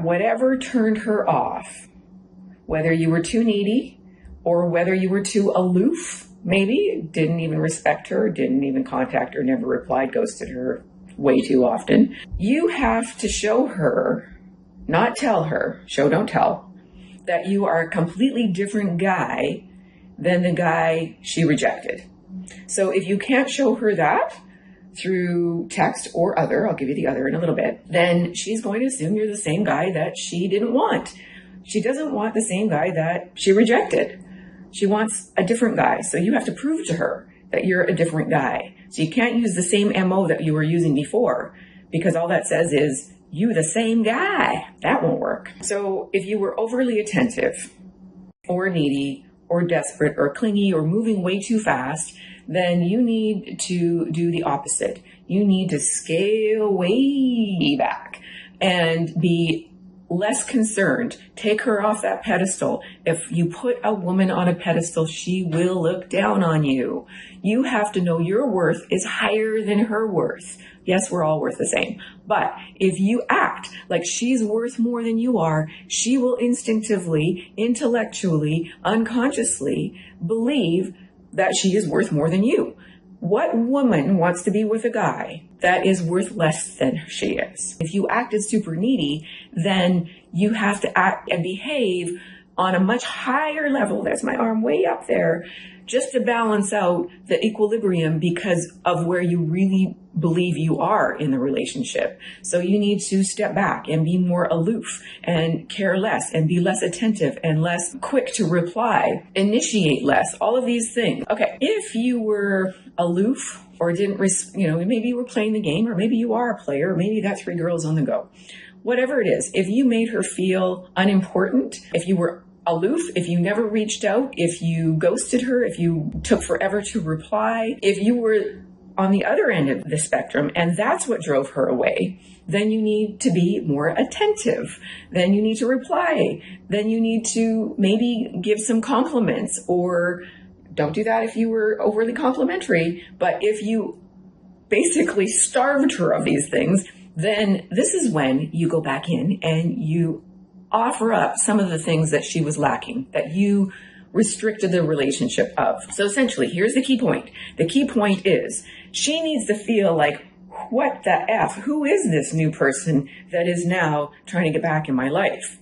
whatever turned her off, whether you were too needy or whether you were too aloof, maybe didn't even respect her, didn't even contact her, never replied, ghosted her way too often, you have to show her, not tell her, show don't tell, that you are a completely different guy than the guy she rejected. So if you can't show her that through text or other, I'll give you the other in a little bit, then she's going to assume you're the same guy that she didn't want. She doesn't want the same guy that she rejected. She wants a different guy. So you have to prove to her that you're a different guy. So you can't use the same MO that you were using before, because all that says is, you the same guy. That won't work. So if you were overly attentive or needy or desperate or clingy or moving way too fast, then you need to do the opposite. You need to scale way back and be less concerned. Take her off that pedestal. If you put a woman on a pedestal, she will look down on you. You have to know your worth is higher than her worth. Yes, we're all worth the same. But if you act like she's worth more than you are, she will instinctively, intellectually, unconsciously believe that she is worth more than you. What woman wants to be with a guy that is worth less than she is? If you acted super needy, then you have to act and behave on a much higher level. That's my arm way up there, just to balance out the equilibrium because of where you really believe you are in the relationship. So you need to step back and be more aloof and care less and be less attentive and less quick to reply, initiate less, all of these things. Okay, if you were aloof or didn't, maybe you were playing the game, or maybe you are a player, or maybe you got 3 girls on the go. Whatever it is, if you made her feel unimportant, if you were aloof, if you never reached out, if you ghosted her, if you took forever to reply, if you were on the other end of the spectrum and that's what drove her away, then you need to be more attentive. Then you need to reply. Then you need to maybe give some compliments, or don't do that if you were overly complimentary. But if you basically starved her of these things, then this is when you go back in and you offer up some of the things that she was lacking, that you restricted the relationship of. So essentially, here's the key point. The key point is she needs to feel like, what the F? Who is this new person that is now trying to get back in my life?